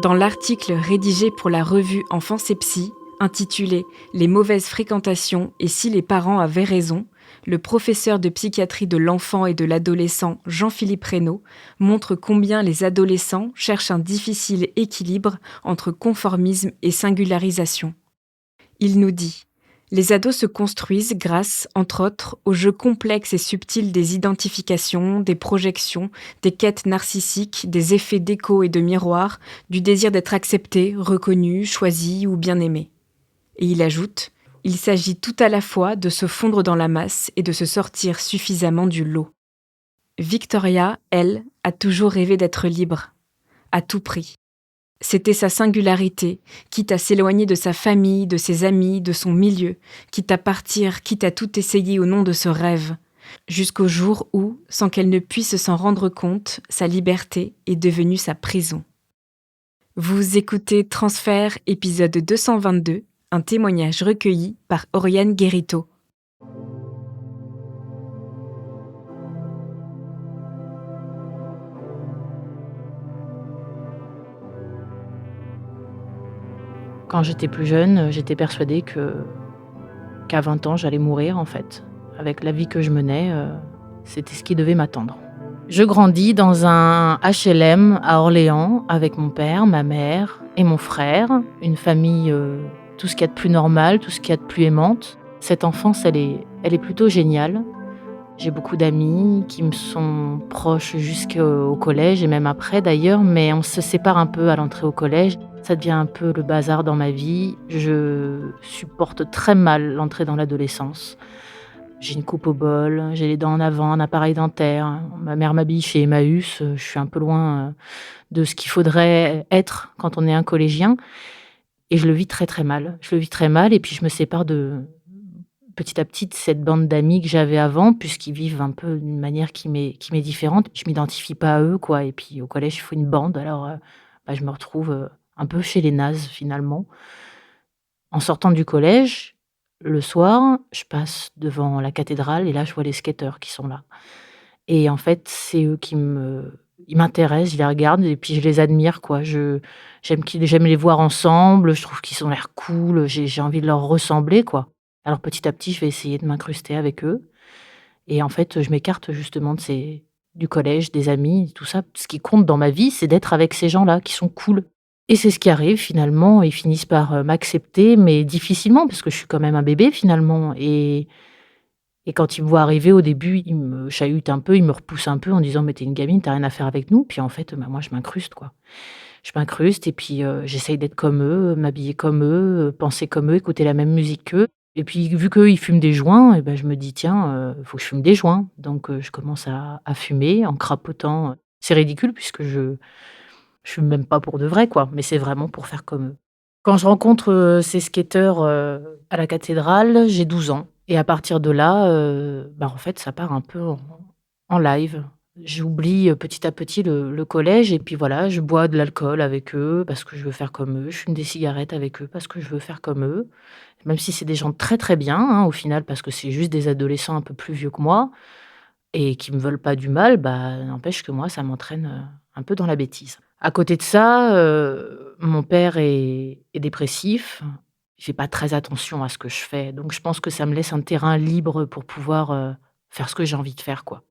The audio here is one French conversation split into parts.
Dans l'article rédigé pour la revue Enfance et Psy, intitulé Les mauvaises fréquentations et si les parents avaient raison, le professeur de psychiatrie de l'enfant et de l'adolescent Jean-Philippe Reynaud montre combien les adolescents cherchent un difficile équilibre entre conformisme et singularisation. Il nous dit: les ados se construisent grâce, entre autres, au jeu complexe et subtil des identifications, des projections, des quêtes narcissiques, des effets d'écho et de miroir, du désir d'être accepté, reconnu, choisi ou bien aimé. Et il ajoute: il s'agit tout à la fois de se fondre dans la masse et de se sortir suffisamment du lot. Victoria, elle, a toujours rêvé d'être libre, à tout prix. C'était sa singularité, quitte à s'éloigner de sa famille, de ses amis, de son milieu, quitte à partir, quitte à tout essayer au nom de ce rêve, jusqu'au jour où, sans qu'elle ne puisse s'en rendre compte, sa liberté est devenue sa prison. Vous écoutez Transfert, épisode 222, un témoignage recueilli par Oriane Guérito. Quand j'étais plus jeune, j'étais persuadée qu'à 20 ans, j'allais mourir en fait. Avec la vie que je menais, c'était ce qui devait m'attendre. Je grandis dans un HLM à Orléans avec mon père, ma mère et mon frère. Une famille, tout ce qu'il y a de plus normal, tout ce qu'il y a de plus aimante. Cette enfance, elle est plutôt géniale. J'ai beaucoup d'amis qui me sont proches jusqu'au collège et même après d'ailleurs, mais on se sépare un peu à l'entrée au collège. Ça devient un peu le bazar dans ma vie. Je supporte très mal l'entrée dans l'adolescence. J'ai une coupe au bol, j'ai les dents en avant, un appareil dentaire. Ma mère m'habille chez Emmaüs, je suis un peu loin de ce qu'il faudrait être quand on est un collégien. Et je le vis très très mal. Je le vis très mal et puis je me sépare petit à petit de cette bande d'amis que j'avais avant, puisqu'ils vivent un peu d'une manière qui m'est différente. Je m'identifie pas à eux, quoi. Et puis au collège, il faut une bande, alors je me retrouve un peu chez les nazes finalement. En sortant du collège, le soir, je passe devant la cathédrale et là, je vois les skateurs qui sont là. Et en fait, c'est eux ils m'intéressent, je les regarde et puis je les admire, quoi. J'aime les voir ensemble, je trouve qu'ils ont l'air cool, j'ai envie de leur ressembler, quoi. Alors petit à petit, je vais essayer de m'incruster avec eux et en fait, je m'écarte justement du collège, des amis, tout ça. Ce qui compte dans ma vie, c'est d'être avec ces gens-là qui sont cool et c'est ce qui arrive finalement. Ils finissent par, m'accepter mais difficilement parce que je suis quand même un bébé finalement et quand ils me voient arriver, au début, ils me chahutent un peu, ils me repoussent un peu en disant: «Mais tu es une gamine, tu as rien à faire avec nous». Puis en fait, moi, je m'incruste, quoi. Je m'incruste et puis, j'essaye d'être comme eux, m'habiller comme eux, penser comme eux, écouter la même musique qu'eux. Et puis, vu qu'eux, ils fument des joints et je me dis: «Tiens, faut que je fume des joints». Donc, je commence à fumer en crapotant. C'est ridicule puisque je fume même pas pour de vrai, quoi, mais c'est vraiment pour faire comme eux. Quand je rencontre, ces skateurs, à la cathédrale, j'ai 12 ans et à partir de là, en fait, ça part un peu en live. J'oublie, petit à petit le collège et puis voilà, je bois de l'alcool avec eux parce que je veux faire comme eux. Je fume des cigarettes avec eux parce que je veux faire comme eux. Même si c'est des gens très, très bien, hein, au final, parce que c'est juste des adolescents un peu plus vieux que moi et qui me veulent pas du mal, n'empêche que moi, ça m'entraîne, un peu dans la bêtise. À côté de ça, mon père est dépressif. Il fait pas très attention à ce que je fais, donc je pense que ça me laisse un terrain libre pour pouvoir, faire ce que j'ai envie de faire, quoi.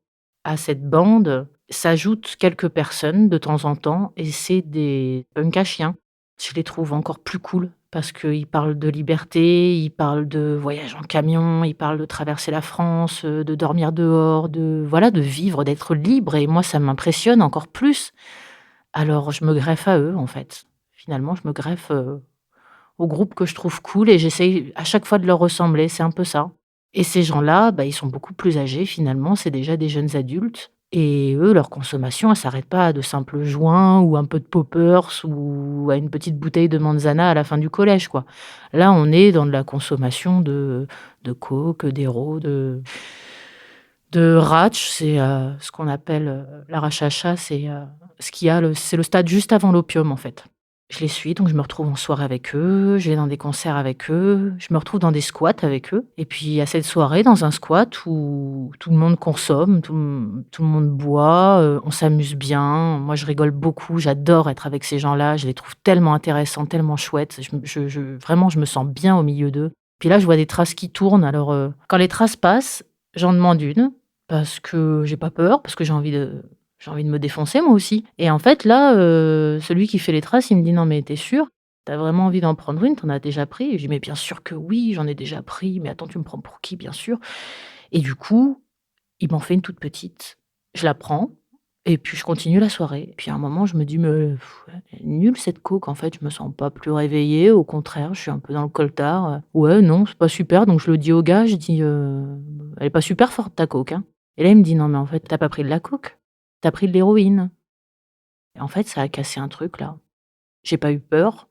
À cette bande s'ajoutent quelques personnes de temps en temps et c'est des punks à chiens. Je les trouve encore plus cool parce qu'ils parlent de liberté, ils parlent de voyage en camion, ils parlent de traverser la France, de dormir dehors, de vivre, d'être libre et moi ça m'impressionne encore plus. Alors je me greffe à eux, en fait. Finalement, je me greffe, au groupe que je trouve cool et j'essaye à chaque fois de leur ressembler, c'est un peu ça. Et ces gens-là, ils sont beaucoup plus âgés finalement, c'est déjà des jeunes adultes et eux, leur consommation, elle s'arrête pas à de simples joints ou un peu de poppers ou à une petite bouteille de manzana à la fin du collège, quoi. Là, on est dans de la consommation de coke, d'héro, de ratch, c'est, ce qu'on appelle, la rachacha, c'est, ce qu'il y a c'est le stade juste avant l'opium, en fait. Je les suis, donc je me retrouve en soirée avec eux, je vais dans des concerts avec eux, je me retrouve dans des squats avec eux et puis il y a cette soirée dans un squat où tout le monde consomme, tout le monde boit, on s'amuse bien. Moi, je rigole beaucoup, j'adore être avec ces gens-là, je les trouve tellement intéressants, tellement chouettes. Vraiment, je me sens bien au milieu d'eux. Puis là, je vois des traces qui tournent, alors, quand les traces passent, j'en demande une parce que j'ai pas peur, parce que j'ai envie de me défoncer moi aussi et en fait là, celui qui fait les traces, il me dit: «Non mais tu es sûr? Tu as vraiment envie d'en prendre une? Tu en as déjà pris?» Et je dis: «Mais bien sûr que oui, j'en ai déjà pris, mais attends, tu me prends pour qui? Bien sûr» et du coup, il m'en fait une toute petite. Je la prends et puis je continue la soirée. Puis à un moment, je me dis: «Mais elle est nulle cette coke, en fait, je me sens pas plus réveillée, au contraire, je suis un peu dans le coltard, ouais, non, c'est pas super», donc je le dis au gars, je dis: «Elle est pas super forte ta coke, hein» et là, il me dit: «Non mais en fait, tu as pas pris de la coke, tu as pris de l'héroïne». Et en fait, ça a cassé un truc là. J'ai pas eu peur,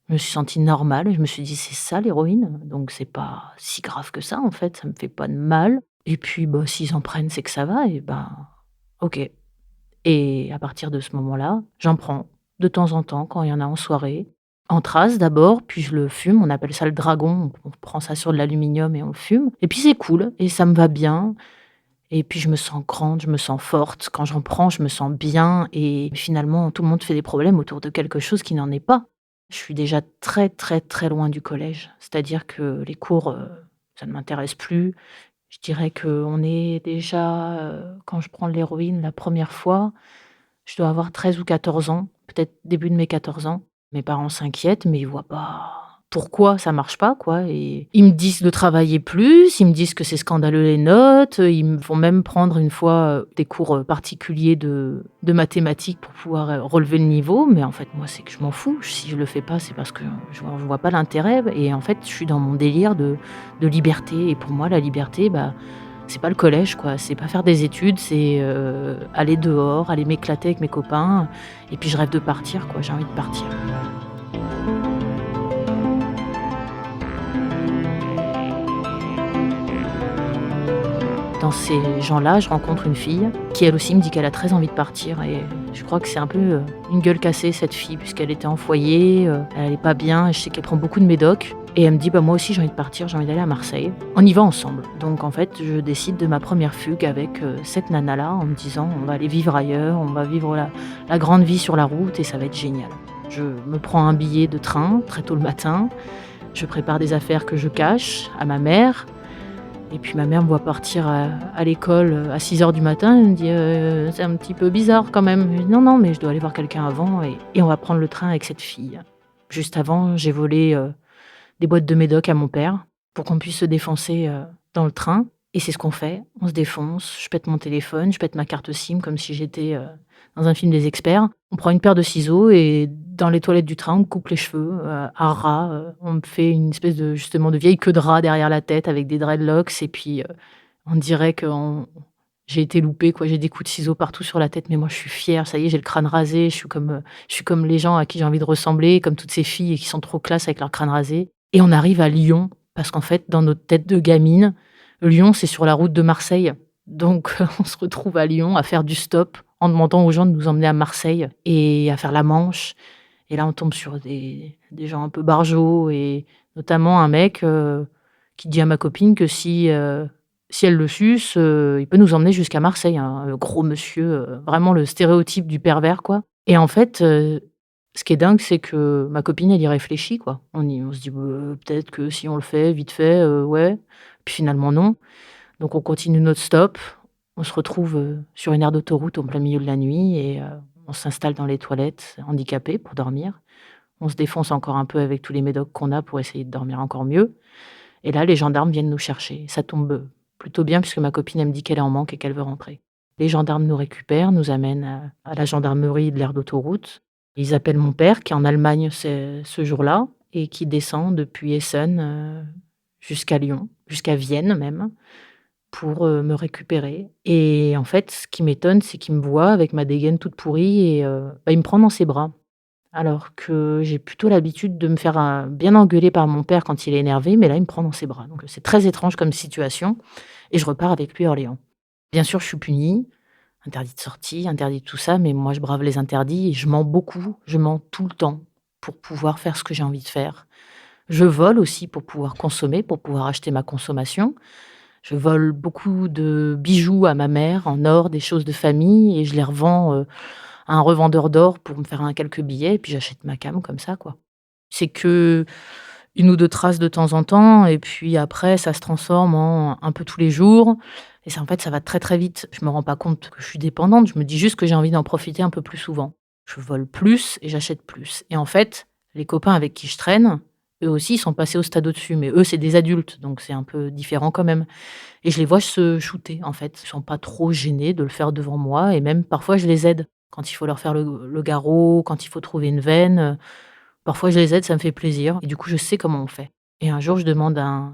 je me suis sentie normale, je me suis dit: «C'est ça l'héroïne, donc c'est pas si grave que ça en fait, ça me fait pas de mal et puis, bah, s'ils en prennent, c'est que ça va et ben, OK». Et à partir de ce moment-là, j'en prends de temps en temps quand il y en a en soirée, en trace d'abord, puis je le fume, on appelle ça le dragon, on prend ça sur de l'aluminium et on le fume et puis c'est cool et ça me va bien et puis je me sens grande, je me sens forte. Quand j'en prends, je me sens bien et finalement, tout le monde fait des problèmes autour de quelque chose qui n'en est pas. Je suis déjà très, très, très loin du collège. C'est-à-dire que les cours, ça ne m'intéresse plus. Je dirais qu'on est déjà, quand je prends de l'héroïne la première fois, je dois avoir 13 ou 14 ans, peut-être début de mes 14 ans. Mes parents s'inquiètent, mais ils voient pas pourquoi ça marche pas, quoi et ils me disent de travailler plus, ils me disent que c'est scandaleux les notes, ils me font même prendre une fois, des cours, particuliers de mathématiques pour pouvoir, relever le niveau, mais en fait, moi, c'est que je m'en fous. Si je le fais pas, c'est parce que je vois pas l'intérêt et en fait, je suis dans mon délire de liberté et pour moi, la liberté, bah, c'est pas le collège, quoi. C'est pas faire des études, c'est, aller dehors, aller m'éclater avec mes copains et puis je rêve de partir, quoi. J'ai envie de partir. Dans ces gens-là, je rencontre une fille qui, elle aussi, me dit qu'elle a très envie de partir et je crois que c'est un peu, une gueule cassée cette fille puisqu'elle était en foyer, elle allait pas bien et je sais qu'elle prend beaucoup de médocs et elle me dit: «Bah, moi aussi j'ai envie de partir, j'ai envie d'aller à Marseille». On y va ensemble. Donc en fait, je décide de ma première fugue avec, cette nana-là en me disant: «On va aller vivre ailleurs, on va vivre la grande vie sur la route et ça va être génial». Je me prends un billet de train très tôt le matin, je prépare des affaires que je cache à ma mère. Et puis ma mère me voit partir à l'école, à 6 heures du matin, elle me dit: «C'est un petit peu bizarre quand même». Je dis: «Non, non, mais je dois aller voir quelqu'un avant et on va prendre le train avec cette fille». Juste avant, j'ai volé, des boîtes de médocs à mon père pour qu'on puisse se défoncer, dans le train et c'est ce qu'on fait. On se défonce, je pète mon téléphone, je pète ma carte SIM comme si j'étais, dans un film des experts. On prend une paire de ciseaux et dans les toilettes du train, on me coupe les cheveux, à ras, on me fait une espèce de justement de vieille queue de rat derrière la tête avec des dreadlocks et puis, on dirait que j'ai été loupée quoi, j'ai des coups de ciseaux partout sur la tête, mais moi je suis fière, ça y est, j'ai le crâne rasé, je suis comme les gens à qui j'ai envie de ressembler, comme toutes ces filles qui sont trop classe avec leur crâne rasé et on arrive à Lyon parce qu'en fait, dans notre tête de gamine, Lyon, c'est sur la route de Marseille. Donc on se retrouve à Lyon à faire du stop en demandant aux gens de nous emmener à Marseille et à faire la Manche et là, on tombe sur des gens un peu barjots et notamment un mec, qui dit à ma copine que si elle le suce, il peut nous emmener jusqu'à Marseille, un gros monsieur, vraiment le stéréotype du pervers, quoi et en fait, ce qui est dingue, c'est que ma copine, elle y réfléchit, quoi. On se dit: «Bah, peut-être que si on le fait vite fait, ouais». Puis finalement non. Donc on continue notre stop. On se retrouve, sur une aire d'autoroute en plein milieu de la nuit et on s'installe dans les toilettes handicapés pour dormir. On se défonce encore un peu avec tous les médocs qu'on a pour essayer de dormir encore mieux et là, les gendarmes viennent nous chercher. Ça tombe, plutôt bien puisque ma copine, elle me dit qu'elle est en manque et qu'elle veut rentrer. Les gendarmes nous récupèrent, nous amènent, à la gendarmerie de l'aire d'autoroute. Ils appellent mon père qui est en Allemagne ce jour-là et qui descend depuis Essen, jusqu'à Lyon, jusqu'à Vienne même pour, me récupérer et en fait, ce qui m'étonne, c'est qu'il me voit avec ma dégaine toute pourrie et bah, il me prend dans ses bras. Alors que j'ai plutôt l'habitude de me faire, bien engueuler par mon père quand il est énervé, mais là, il me prend dans ses bras. Donc c'est très étrange comme situation et je repars avec lui à Orléans. Bien sûr, je suis punie, interdit de sortie, interdit de tout ça, mais moi, je brave les interdits et je mens beaucoup, je mens tout le temps. pour pouvoir faire ce que j'ai envie de faire. Je vole aussi pour pouvoir consommer, pour pouvoir acheter ma consommation. Je vole beaucoup de bijoux à ma mère en or, des choses de famille et je les revends, à un revendeur d'or pour me faire un quelques billets et puis j'achète ma cam comme ça, quoi. C'est que une ou 2 traces de temps en temps et puis après ça se transforme en un peu tous les jours et ça en fait, ça va très, très vite. Je me rends pas compte que je suis dépendante, je me dis juste que j'ai envie d'en profiter un peu plus souvent. Je vole plus et j'achète plus et en fait, les copains avec qui je traîne, eux aussi, ils sont passés au stade au-dessus, mais eux, c'est des adultes, donc c'est un peu différent quand même et je les vois se shooter, en fait. Ils sont pas trop gênés de le faire devant moi et même parfois je les aide. Quand il faut leur faire le garrot, quand il faut trouver une veine, parfois je les aide, ça me fait plaisir et du coup, je sais comment on fait et un jour, je demande à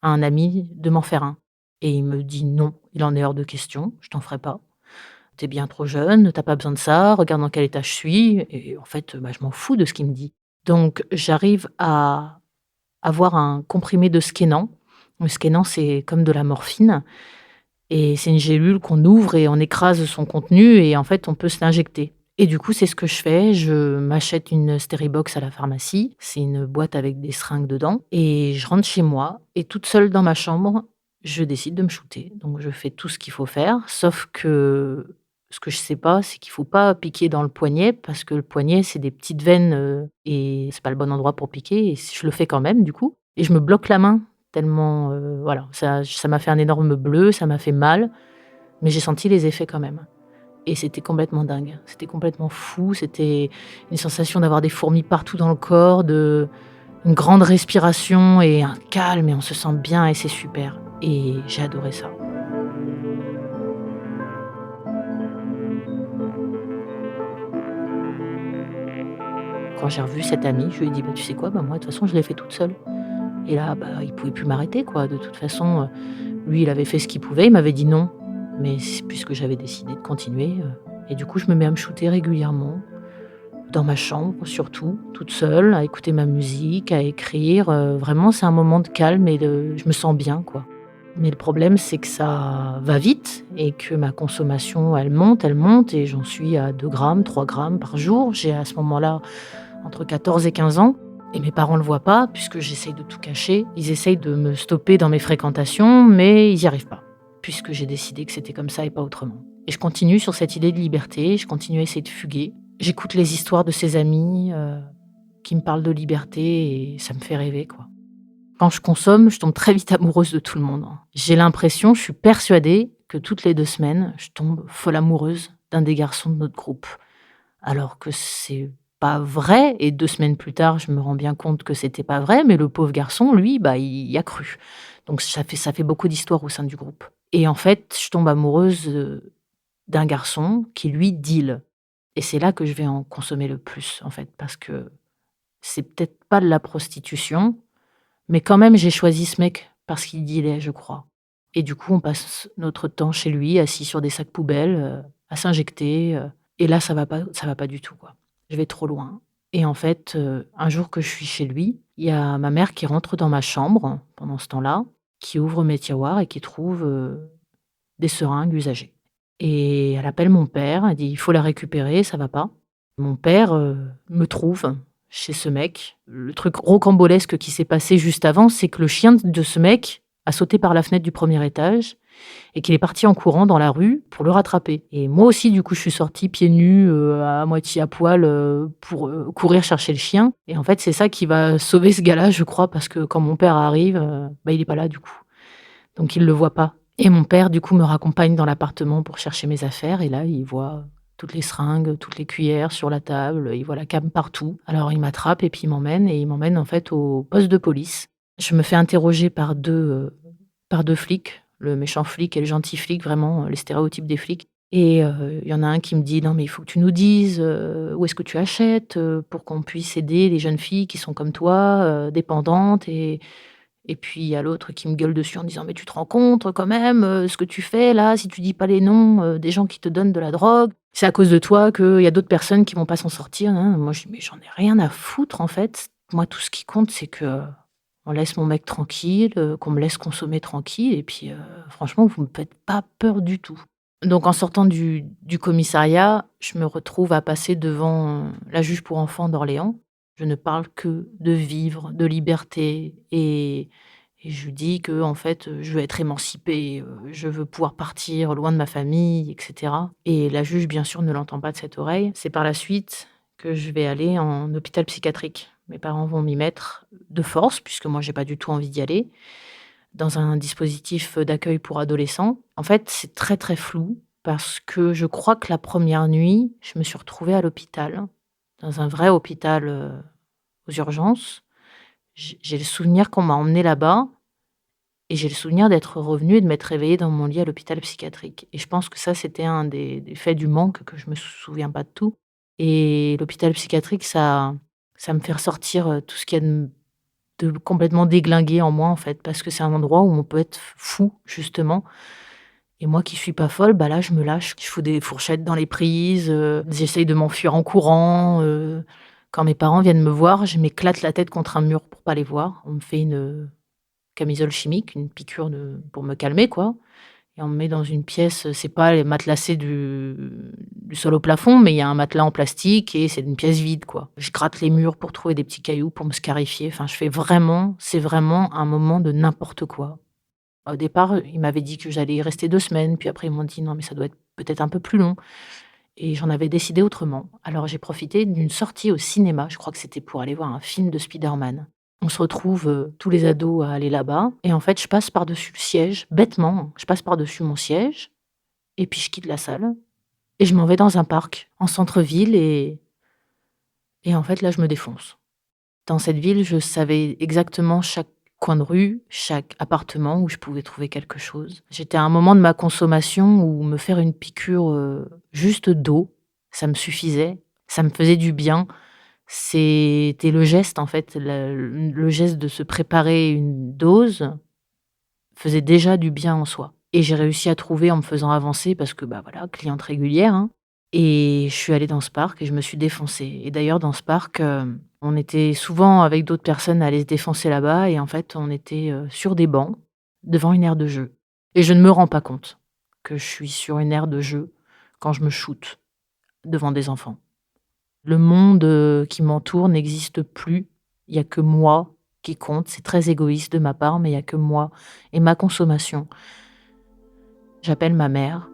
un ami de m'en faire un et il me dit: «Non, il en est hors de question, je t'en ferai pas. Tu es bien trop jeune, tu as pas besoin de ça, regarde dans quel état je suis» et en fait, bah, je m'en fous de ce qu'il me dit. Donc j'arrive à avoir un comprimé de Skénan. Le Skénan, c'est comme de la morphine et c'est une gélule qu'on ouvre et on écrase son contenu et en fait, on peut se l'injecter. Et du coup, c'est ce que je fais. Je m'achète une Steribox à la pharmacie. C'est une boîte avec des seringues dedans et je rentre chez moi et toute seule dans ma chambre, je décide de me shooter. Donc je fais tout ce qu'il faut faire, sauf que ce que je sais pas, c'est qu'il faut pas piquer dans le poignet parce que le poignet, c'est des petites veines, et c'est pas le bon endroit pour piquer et je le fais quand même du coup et je me bloque la main tellement, voilà, ça m'a fait un énorme bleu, ça m'a fait mal, mais j'ai senti les effets quand même et c'était complètement dingue. C'était complètement fou, c'était une sensation d'avoir des fourmis partout dans le corps, une grande respiration et un calme et on se sent bien et c'est super et j'ai adoré ça. Quand j'ai revu cet ami, je lui ai dit: «Bah, tu sais quoi? Bah, moi, de toute façon, je l'ai fait toute seule» et là, bah, il pouvait plus m'arrêter, quoi. De toute façon, lui, il avait fait ce qu'il pouvait, il m'avait dit: «Non», mais c'est puisque j'avais décidé de continuer, et du coup, je me mets à me shooter régulièrement, dans ma chambre surtout, toute seule, à écouter ma musique, à écrire, vraiment, c'est un moment de calme et de je me sens bien, quoi. Mais le problème, c'est que ça va vite et que ma consommation, elle monte et j'en suis à 2 grammes, 3 grammes par jour. J'ai à ce moment-là entre 14 et 15 ans et mes parents le voient pas puisque j'essaye de tout cacher. Ils essayent de me stopper dans mes fréquentations, mais ils y arrivent pas, puisque j'ai décidé que c'était comme ça et pas autrement. Et je continue sur cette idée de liberté, je continue à essayer de fuguer. J'écoute les histoires de ses amis, qui me parlent de liberté et ça me fait rêver, quoi. Quand je consomme, je tombe très vite amoureuse de tout le monde, hein. J'ai l'impression, je suis persuadée que toutes les 2 semaines, je tombe folle amoureuse d'un des garçons de notre groupe. Alors que c'est pas vrai et 2 semaines plus tard, je me rends bien compte que c'était pas vrai, mais le pauvre garçon, lui, bah, il y a cru. Donc ça fait beaucoup d'histoires au sein du groupe et en fait, je tombe amoureuse, d'un garçon qui, lui, deal et c'est là que je vais en consommer le plus, en fait, parce que c'est peut-être pas de la prostitution, mais quand même, j'ai choisi ce mec parce qu'il dealait, je crois et du coup, on passe notre temps chez lui, assis sur des sacs poubelles, à s'injecter, et là, ça va pas du tout, quoi. Je vais trop loin et en fait, un jour que je suis chez lui, il y a ma mère qui rentre dans ma chambre, pendant ce temps-là, qui ouvre mes tiroirs et qui trouve, des seringues usagées et elle appelle mon père, elle dit: «Il faut la récupérer, ça va pas». Mon père, me trouve chez ce mec. Le truc rocambolesque qui s'est passé juste avant, c'est que le chien de ce mec a sauté par la fenêtre du premier étage et qu'il est parti en courant dans la rue pour le rattraper et moi aussi, du coup, je suis sortie pieds nus, à moitié à poil, pour, courir chercher le chien et en fait, c'est ça qui va sauver ce gars-là, je crois, parce que quand mon père arrive, bah, il est pas là, du coup, donc il le voit pas et mon père, du coup, me raccompagne dans l'appartement pour chercher mes affaires et là, il voit toutes les seringues, toutes les cuillères sur la table, il voit la cam partout. Alors il m'attrape et puis il m'emmène, en fait, au poste de police. Je me fais interroger par 2 flics, le méchant flic et le gentil flic, vraiment, les stéréotypes des flics et il y en a un qui me dit: «Non mais il faut que tu nous dises, où est-ce que tu achètes, pour qu'on puisse aider les jeunes filles qui sont comme toi, dépendantes» et puis il y a l'autre qui me gueule dessus en disant: «Mais tu te rends compte quand même, ce que tu fais là, si tu dis pas les noms, des gens qui te donnent de la drogue? C'est à cause de toi qu'il y a d'autres personnes qui vont pas s'en sortir, nin nin». Moi je dis: «Mais j'en ai rien à foutre en fait. Moi tout ce qui compte c'est que on laisse mon mec tranquille, qu'on me laisse consommer tranquille et puis, franchement vous me faites pas peur du tout». Donc en sortant du commissariat, je me retrouve à passer devant, la juge pour enfants d'Orléans. Je ne parle que de vivre, de liberté et je lui dis que en fait, je veux être émancipée, je veux pouvoir partir loin de ma famille et cetera et la juge, bien sûr, ne l'entend pas de cette oreille. C'est par la suite que je vais aller en hôpital psychiatrique. Mes parents vont m'y mettre de force, puisque moi, j'ai pas du tout envie d'y aller, dans un dispositif d'accueil pour adolescents. En fait, c'est très, très flou parce que je crois que la première nuit, je me suis retrouvée à l'hôpital, dans un vrai hôpital, aux urgences. J'ai le souvenir qu'on m'a emmenée là-bas et j'ai le souvenir d'être revenue et de m'être réveillée dans mon lit à l'hôpital psychiatrique et je pense que ça, c'était un des faits du manque, que je me souviens pas de tout et l'hôpital psychiatrique, ça me fait ressortir, tout ce qu'il y a de complètement déglingué en moi, en fait, parce que c'est un endroit où on peut être fou, justement et moi qui suis pas folle, bah, là, je me lâche. Je fous des fourchettes dans les prises, j'essaye de m'enfuir en courant, quand mes parents viennent me voir, je m'éclate la tête contre un mur pour pas les voir. On me fait une camisole chimique, une piqûre pour me calmer, quoi et on me met dans une pièce, c'est pas les matelassé du sol au plafond, mais il y a un matelas en plastique et c'est une pièce vide, quoi. Je gratte les murs pour trouver des petits cailloux pour me scarifier. Enfin, c'est vraiment un moment de n'importe quoi. Au départ, ils m'avaient dit que j'allais y rester 2 semaines, puis après ils m'ont dit: «Non, mais ça doit être peut-être un peu plus long» et j'en avais décidé autrement. Alors j'ai profité d'une sortie au cinéma, je crois que c'était pour aller voir un film de Spider-Man. On se retrouve, tous les ados à aller là-bas et en fait, je passe par-dessus le siège, bêtement, je passe par-dessus mon siège et puis je quitte la salle et je m'en vais dans un parc en centre-ville et en fait, là, je me défonce. Dans cette ville, je savais exactement chaque coin de rue, chaque appartement où je pouvais trouver quelque chose. J'étais à un moment de ma consommation où me faire une piqûre, juste d'eau, ça me suffisait, ça me faisait du bien. C'était le geste, en fait, le geste de se préparer une dose faisait déjà du bien en soi et j'ai réussi à trouver en me faisant avancer parce que, bah, voilà, cliente régulière, hein et je suis allée dans ce parc et je me suis défoncée et d'ailleurs dans ce parc, on était souvent avec d'autres personnes à aller se défoncer là-bas et en fait, on était, sur des bancs devant une aire de jeu et je ne me rends pas compte que je suis sur une aire de jeu quand je me shoote devant des enfants. Le monde, qui m'entoure n'existe plus. Il y a que moi qui compte. C'est très égoïste de ma part, mais il y a que moi et ma consommation. J'appelle ma mère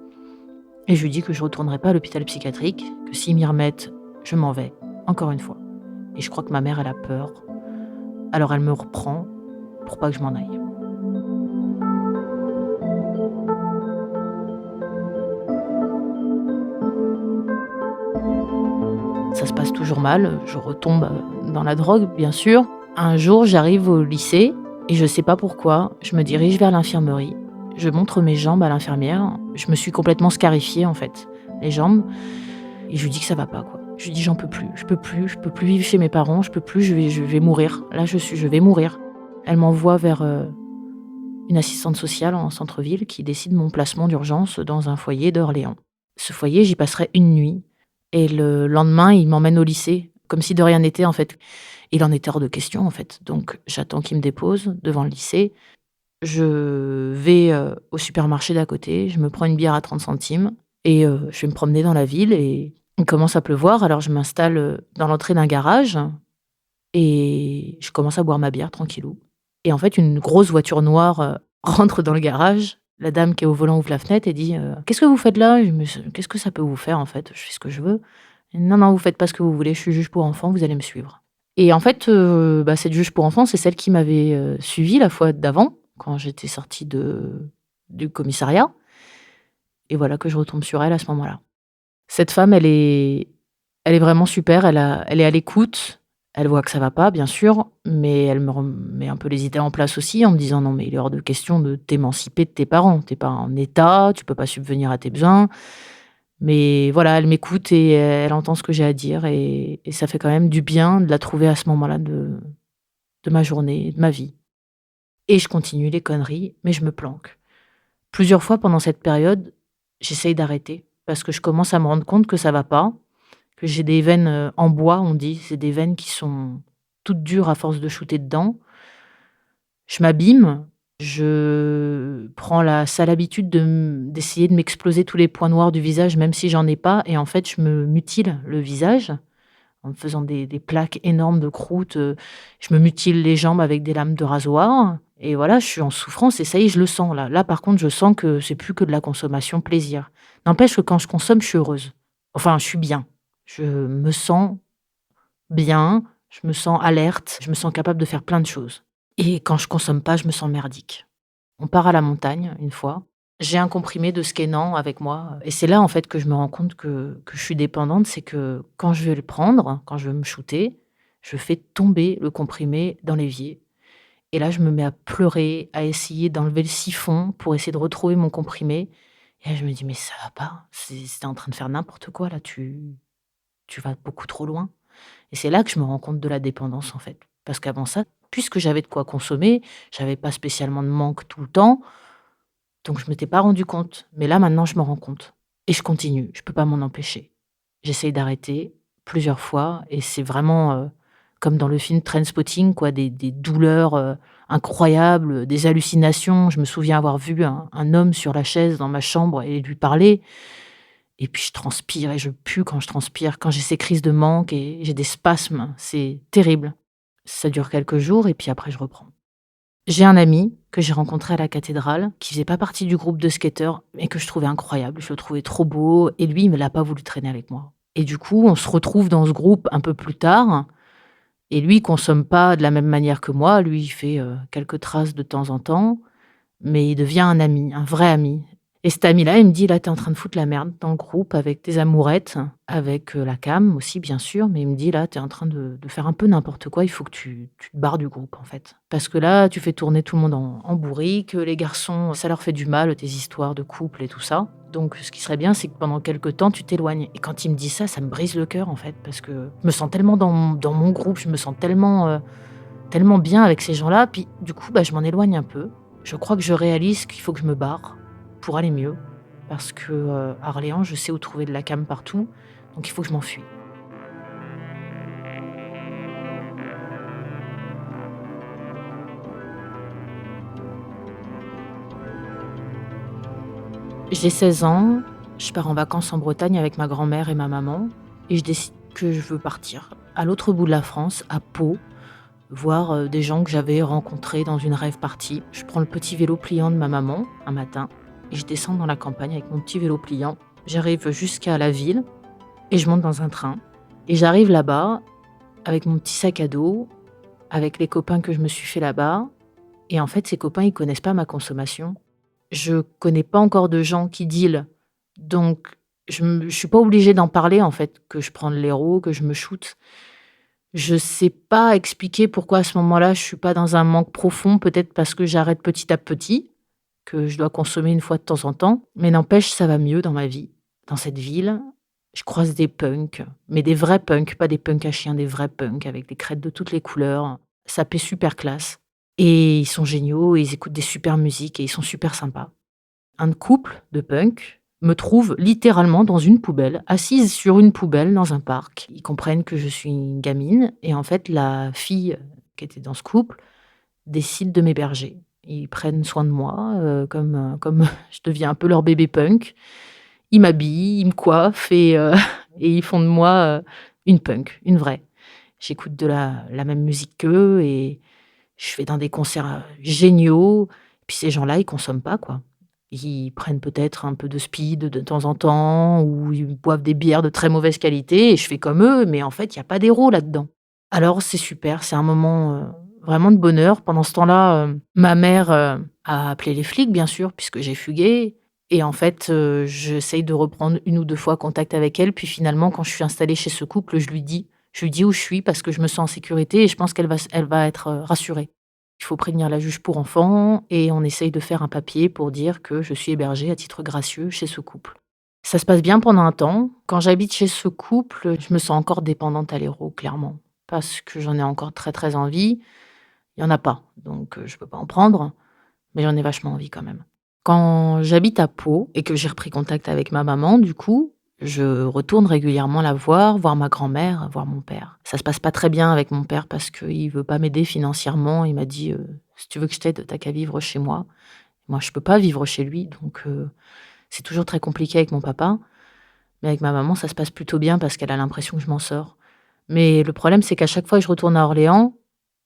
et je lui dis que je retournerai pas à l'hôpital psychiatrique, que s'ils m'y remettent, je m'en vais, encore une fois et je crois que ma mère, elle a peur. Alors elle me reprend pour pas que je m'en aille. Ça se passe toujours mal, je retombe, dans la drogue, bien sûr. Un jour, j'arrive au lycée et je sais pas pourquoi, je me dirige vers l'infirmerie. Je montre mes jambes à l'infirmière. Je me suis complètement scarifiée, en fait, les jambes et je lui dis que ça va pas, quoi. Je lui dis: «J'en peux plus, je peux plus vivre chez mes parents, je peux plus, je vais mourir. Là, je vais mourir». Elle m'envoie vers, une assistante sociale en centre-ville qui décide mon placement d'urgence dans un foyer d'Orléans. Ce foyer, j'y passerai une nuit et le lendemain, il m'emmène au lycée, comme si de rien n'était, en fait. Il en était hors de question, en fait. Donc j'attends qu'il me dépose devant le lycée. Je vais, au supermarché d'à côté, je me prends une bière à 30 centimes et je vais me promener dans la ville et il commence à pleuvoir. Alors je m'installe, dans l'entrée d'un garage et je commence à boire ma bière tranquillou et en fait, une grosse voiture noire, rentre dans le garage. La dame qui est au volant ouvre la fenêtre et dit: «Qu'est-ce que vous faites là?» Je me suis «Qu'est-ce que ça peut vous faire, en fait? Je fais ce que je veux». «Non, non, vous faites pas ce que vous voulez, je suis juge pour enfants, vous allez me suivre» et en fait, bah, cette juge pour enfants, c'est celle qui m'avait, suivie la fois d'avant, quand j'étais sortie du commissariat et voilà que je retombe sur elle à ce moment-là. Cette femme, elle est vraiment super, elle est à l'écoute, elle voit que ça va pas, bien sûr, mais elle me remet un peu les idées en place aussi en me disant: «Non, mais il est hors de question de t'émanciper de tes parents. Tu es pas en état, tu peux pas subvenir à tes besoins». Mais voilà, elle m'écoute et elle entend ce que j'ai à dire et ça fait quand même du bien de la trouver à ce moment-là de ma journée, de ma vie et je continue les conneries, mais je me planque. Plusieurs fois pendant cette période, j'essaye d'arrêter parce que je commence à me rendre compte que ça va pas, que j'ai des veines, en bois, on dit. C'est des veines qui sont toutes dures à force de shooter dedans. Je m'abîme, je prends la sale habitude d'essayer de m'exploser tous les points noirs du visage, même si j'en ai pas et en fait, je me mutile le visage en me faisant des plaques énormes de croûte, je me mutile les jambes avec des lames de rasoir et voilà, je suis en souffrance et ça y est, je le sens là. Là, par contre, je sens que c'est plus que de la consommation plaisir. N'empêche que quand je consomme, je suis heureuse. Enfin, je suis bien. Je me sens bien, je me sens alerte, je me sens capable de faire plein de choses et quand je consomme pas, je me sens merdique. On part à la montagne une fois. J'ai un comprimé de Skénan avec moi et c'est là, en fait, que je me rends compte que je suis dépendante. C'est que quand je vais le prendre, quand je veux me shooter, je fais tomber le comprimé dans l'évier et là, je me mets à pleurer, à essayer d'enlever le siphon pour essayer de retrouver mon comprimé et là, je me dis: «Mais ça va pas, tu en train de faire n'importe quoi là, tu vas beaucoup trop loin». Et c'est là que je me rends compte de la dépendance, en fait. Parce qu'avant ça, puisque j'avais de quoi consommer, j'avais pas spécialement de manque tout le temps, donc je m'étais pas rendu compte. Mais là, maintenant, je me rends compte et je continue, je peux pas m'en empêcher. J'essaye d'arrêter plusieurs fois et c'est vraiment, comme dans le film Trainspotting quoi, des douleurs, incroyables, des hallucinations. Je me souviens avoir vu un homme sur la chaise dans ma chambre et lui parler et puis je transpire et je pue quand je transpire, quand j'ai ces crises de manque et j'ai des spasmes, c'est terrible. Ça dure quelques jours et puis après je reprends. J'ai un ami que j'ai rencontré à la cathédrale, qui faisait pas partie du groupe de skateurs, mais que je trouvais incroyable. Je le trouvais trop beau et lui, il ne l'a pas voulu traîner avec moi. Et du coup, on se retrouve dans ce groupe un peu plus tard et lui, il consomme pas de la même manière que moi. Lui, il fait, quelques traces de temps en temps, mais il devient un ami, un vrai ami. Et cet ami-là, il me dit: «Là, tu es en train de foutre la merde dans le groupe avec tes amourettes, avec, la cam aussi bien sûr, mais il me dit: "Là, tu es en train de faire un peu n'importe quoi, il faut que tu te barres du groupe, en fait. Parce que là, tu fais tourner tout le monde en bourrique, les garçons, ça leur fait du mal, tes histoires de couple et tout ça. Donc ce qui serait bien, c'est que pendant quelque temps, tu t'éloignes"». Et quand il me dit ça me brise le cœur, en fait, parce que je me sens tellement dans mon groupe, je me sens tellement, tellement bien avec ces gens-là, puis du coup, bah, je m'en éloigne un peu. Je crois que je réalise qu'il faut que je me barre pour aller mieux parce que, à Orléans, je sais où trouver de la cam partout, donc il faut que je m'enfuis. J'ai 16 ans, je pars en vacances en Bretagne avec ma grand-mère et ma maman et je décide que je veux partir à l'autre bout de la France, à Pau, voir, des gens que j'avais rencontrés dans une rave party. Je prends le petit vélo pliant de ma maman un matin et je descends dans la campagne avec mon petit vélo pliant. J'arrive jusqu'à la ville et je monte dans un train et j'arrive là-bas avec mon petit sac à dos, avec les copains que je me suis fait là-bas et en fait, ces copains, ils connaissent pas ma consommation. Je connais pas encore de gens qui dealent, donc je suis pas obligée d'en parler, en fait, que je prends de l'héro, que je me shoote. Je sais pas expliquer pourquoi à ce moment-là, je suis pas dans un manque profond, peut-être parce que j'arrête petit à petit, que je dois consommer une fois de temps en temps, mais n'empêche, ça va mieux dans ma vie. Dans cette ville, je croise des punks, mais des vrais punks, pas des punks à chiens, des vrais punks avec des crêtes de toutes les couleurs. Ça paie super classe et ils sont géniaux et ils écoutent des super musiques et ils sont super sympas. Un couple de punks me trouve littéralement dans une poubelle, assise sur une poubelle dans un parc. Ils comprennent que je suis une gamine et en fait, la fille qui était dans ce couple décide de m'héberger. Ils prennent soin de moi, comme je deviens un peu leur bébé punk. Ils m'habillent, ils me coiffent et et ils font de moi, une punk, une vraie. J'écoute de la même musique qu'eux et je vais dans des concerts, géniaux. Puis ces gens-là, ils consomment pas, quoi. Ils prennent peut-être un peu de speed de temps en temps ou ils boivent des bières de très mauvaise qualité et je fais comme eux, mais en fait, il y a pas d'héros là-dedans. Alors c'est super, c'est un moment, vraiment de bonheur. Pendant ce temps-là, ma mère, a appelé les flics, bien sûr, puisque j'ai fugué et en fait, j'essaye de reprendre une ou 2 fois contact avec elle. Puis finalement, quand je suis installée chez ce couple, je lui dis où je suis parce que je me sens en sécurité et je pense qu'elle va être, rassurée. Il faut prévenir la juge pour enfants et on essaye de faire un papier pour dire que je suis hébergée à titre gracieux chez ce couple. Ça se passe bien pendant un temps. Quand j'habite chez ce couple, je me sens encore dépendante à l'héros, clairement, parce que j'en ai encore très, très envie. Il y en a pas, donc je peux pas en prendre, mais j'en ai vachement envie quand même. Quand j'habite à Pau et que j'ai repris contact avec ma maman, du coup, je retourne régulièrement la voir ma grand-mère, voir mon père. Ça se passe pas très bien avec mon père parce qu'il veut pas m'aider financièrement. Il m'a dit: «Si tu veux que je t'aide, tu qu'à vivre chez moi». Moi, je peux pas vivre chez lui, donc c'est toujours très compliqué avec mon papa. Mais avec ma maman, ça se passe plutôt bien parce qu'elle a l'impression que je m'en sors. Mais le problème, c'est qu'à chaque fois que je retourne à Orléans,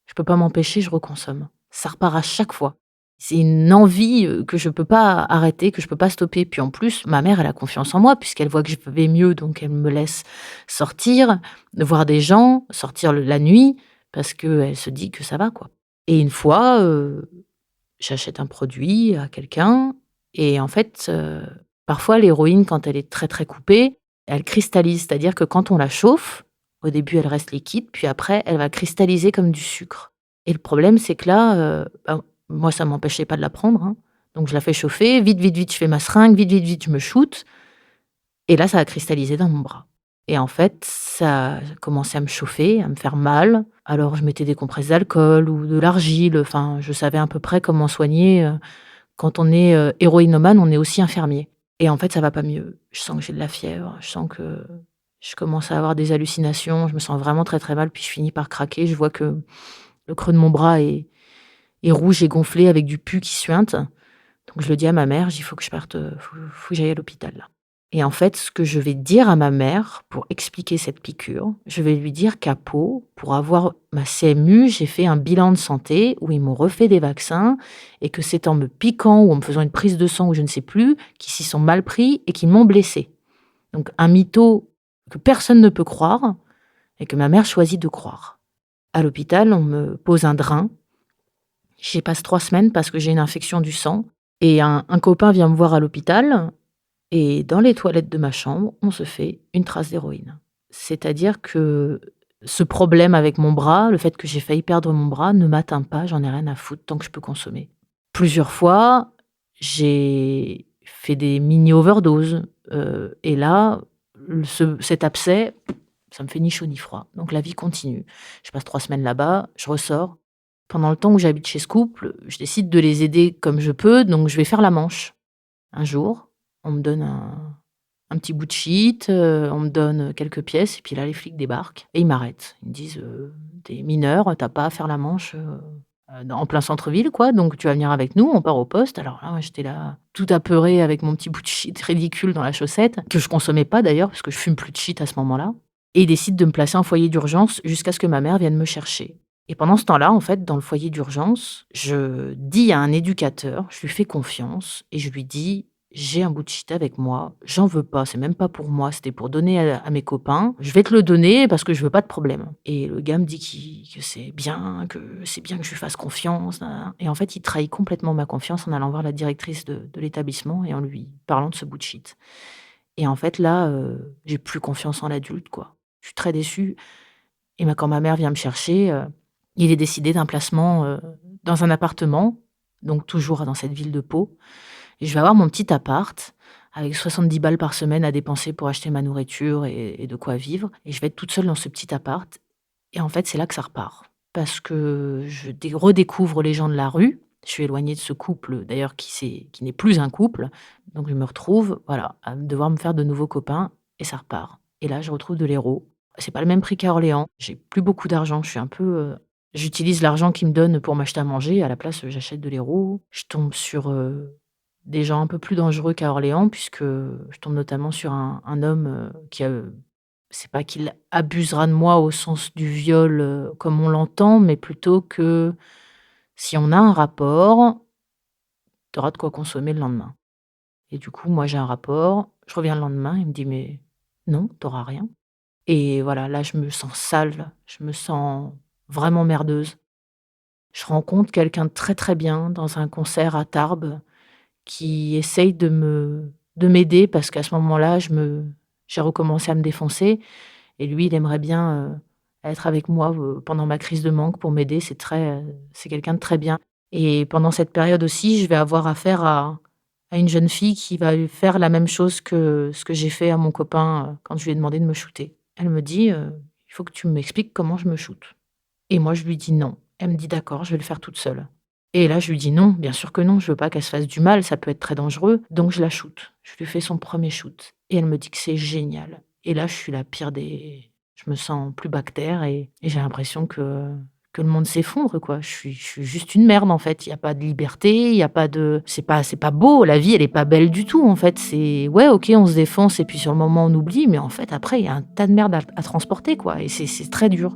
je peux pas m'empêcher, je reconsomme. Ça repart à chaque fois. C'est une envie, que je peux pas arrêter, que je peux pas stopper. Puis en plus, ma mère, elle a confiance en moi puisqu'elle voit que je vais mieux, donc elle me laisse sortir, voir des gens, sortir la nuit parce qu'elle se dit que ça va, quoi. Et une fois, j'achète un produit à quelqu'un et en fait, parfois l'héroïne quand elle est très, très coupée, elle cristallise. C'est-à-dire que quand on la chauffe, au début elle reste liquide, puis après elle va cristalliser comme du sucre. Et le problème c'est que là, moi ça m'empêchait pas de la prendre, hein. Donc je la fais chauffer, vite, vite, vite je fais ma seringue, vite, vite, vite je me shoote et là ça a cristallisé dans mon bras. Et en fait, ça a commencé à me chauffer, à me faire mal. Alors je mettais des compresses d'alcool ou de l'argile, enfin je savais à peu près comment soigner, quand on est, héroïnomane, on est aussi infirmier. Et en fait, ça va pas mieux. Je sens que j'ai de la fièvre, je sens que je commence à avoir des hallucinations, je me sens vraiment très, très mal, puis je finis par craquer. Je vois que le creux de mon bras est rouge et gonflé avec du pus qui suinte. Donc je le dis à ma mère, je dis: «Il faut que je parte, faut que j'aille à l'hôpital là». Et en fait, ce que je vais dire à ma mère pour expliquer cette piqûre, je vais lui dire qu'à Pau, pour avoir ma CMU, j'ai fait un bilan de santé où ils m'ont refait des vaccins et que c'est en me piquant ou en me faisant une prise de sang ou je ne sais plus, qu'ils s'y sont mal pris et qu'ils m'ont blessée. Donc un mytho que personne ne peut croire et que ma mère choisit de croire. À l'hôpital, on me pose un drain. J'y passe 3 semaines parce que j'ai une infection du sang et un copain vient me voir à l'hôpital et dans les toilettes de ma chambre, on se fait une trace d'héroïne. C'est-à-dire que ce problème avec mon bras, le fait que j'ai failli perdre mon bras ne m'atteint pas, j'en ai rien à foutre tant que je peux consommer. Plusieurs fois, j'ai fait des mini overdoses, et là, cet abcès, ça me fait ni chaud ni froid. Donc la vie continue. Je passe 3 semaines là-bas, je ressors. Pendant le temps où j'habite chez ce couple, je décide de les aider comme je peux, donc je vais faire la manche. Un jour, on me donne un petit bout de shit, on me donne quelques pièces et puis là, les flics débarquent et ils m'arrêtent. Ils me disent: «Tu es mineur, tu as pas à faire la manche, en plein centre-ville, quoi, donc tu vas venir avec nous, on part au poste». Alors là, moi, j'étais là, toute apeurée avec mon petit bout de shit ridicule dans la chaussette, que je consommais pas d'ailleurs, parce que je fume plus de shit à ce moment-là. Et ils décident de me placer en foyer d'urgence jusqu'à ce que ma mère vienne me chercher. Et pendant ce temps-là, en fait, dans le foyer d'urgence, je dis à un éducateur, je lui fais confiance et je lui dis: «J'ai un bout de shit avec moi, j'en veux pas, c'est même pas pour moi, c'était pour donner à mes copains. Je vais te le donner parce que je veux pas de problème». Et le gars me dit que c'est bien que je lui fasse confiance, nin nin. Et en fait, il trahit complètement ma confiance en allant voir la directrice de l'établissement et en lui parlant de ce bout de shit. Et en fait, là, j'ai plus confiance en l'adulte, quoi. Je suis très déçue et quand ma mère vient me chercher, il est décidé d'un placement, dans un appartement, donc toujours dans cette ville de Pau. Et je vais avoir mon petit appart avec 70 balles par semaine à dépenser pour acheter ma nourriture et de quoi vivre et je vais être toute seule dans ce petit appart et en fait, c'est là que ça repart. Parce que je redécouvre les gens de la rue. Je suis éloignée de ce couple d'ailleurs qui n'est plus un couple, donc je me retrouve, voilà, à devoir me faire de nouveaux copains et ça repart. Et là, je retrouve de l'héros. C'est pas le même prix qu'à Orléans. J'ai plus beaucoup d'argent. Je suis un peu, j'utilise l'argent qu'ils me donnent pour m'acheter à manger. À la place, j'achète de l'héros. Je tombe sur, des gens un peu plus dangereux qu'à Orléans puisque je tombe notamment sur un homme, qui a, c'est pas qu'il abusera de moi au sens du viol, comme on l'entend, mais plutôt que si on a un rapport, tu auras de quoi consommer le lendemain. Et du coup, moi, j'ai un rapport, je reviens le lendemain, il me dit: «Mais non, tu auras rien». Et voilà, là, je me sens sale, je me sens vraiment merdeuse. Je rencontre quelqu'un de très, très bien dans un concert à Tarbes qui essaye de m'aider parce qu'à ce moment-là, j'ai recommencé à me défoncer et lui, il aimerait bien, être avec moi, pendant ma crise de manque pour m'aider. C'est quelqu'un de très bien et pendant cette période aussi, je vais avoir affaire à une jeune fille qui va lui faire la même chose que ce que j'ai fait à mon copain, quand je lui ai demandé de me shooter. Elle me dit: «Il faut que tu m'expliques comment je me shoote». Et moi, je lui dis: «Non». Elle me dit: «D'accord, je vais le faire toute seule». Et là, je lui dis: «Non, bien sûr que non, je veux pas qu'elle se fasse du mal, ça peut être très dangereux». Donc je la shoote. Je lui fais son premier shoot et elle me dit que c'est génial. Et là, je suis la pire des je me sens plus bas que terre et j'ai l'impression que que le monde s'effondre, quoi. Je suis juste une merde, en fait. Il y a pas de liberté, il y a pas de c'est pas beau, la vie, elle est pas belle du tout, en fait. C'est ouais, OK, on se défonce et puis sur le moment, on oublie, mais en fait, après, il y a un tas de merde à transporter, quoi, et c'est très dur.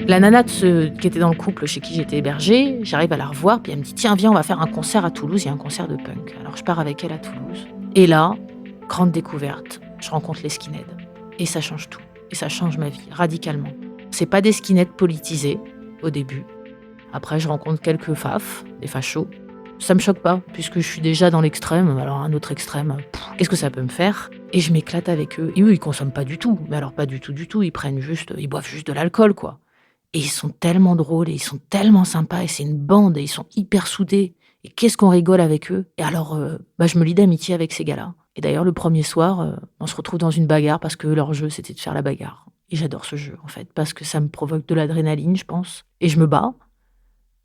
La nana qui était dans le couple chez qui j'étais hébergée, j'arrive à la revoir, puis elle me dit: «Tiens, viens, on va faire un concert à Toulouse, il y a un concert de punk». Alors je pars avec elle à Toulouse et là, grande découverte, je rencontre les skinheads et ça change tout et ça change ma vie radicalement. C'est pas des skinheads politisés au début. Après, je rencontre quelques faf, des fachos. Ça me choque pas puisque je suis déjà dans l'extrême, alors un autre extrême, qu'est-ce que ça peut me faire? Et je m'éclate avec eux et eux, ils consomment pas du tout, mais alors pas du tout, du tout, ils boivent juste de l'alcool, quoi. Et ils sont tellement drôles et ils sont tellement sympas et c'est une bande et ils sont hyper soudés et qu'est-ce qu'on rigole avec eux. Et alors, je me lie d'amitié avec ces gars-là. Et d'ailleurs, le premier soir, on se retrouve dans une bagarre parce que leur jeu, c'était de faire la bagarre. Et j'adore ce jeu, en fait, parce que ça me provoque de l'adrénaline, je pense. Et je me bats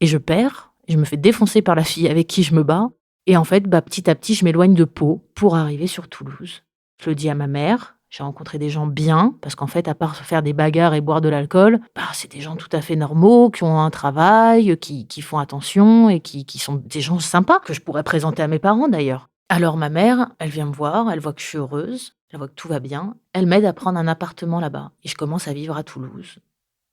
et je perds et je me fais défoncer par la fille avec qui je me bats. Et en fait, petit à petit, je m'éloigne de Pau pour arriver sur Toulouse. Je le dis à ma mère. J'ai rencontré des gens bien, parce qu'en fait, à part faire des bagarres et boire de l'alcool, c'est des gens tout à fait normaux, qui ont un travail, qui font attention et qui sont des gens sympas, que je pourrais présenter à mes parents d'ailleurs. Alors ma mère, elle vient me voir, elle voit que je suis heureuse, elle voit que tout va bien, elle m'aide à prendre un appartement là-bas et je commence à vivre à Toulouse.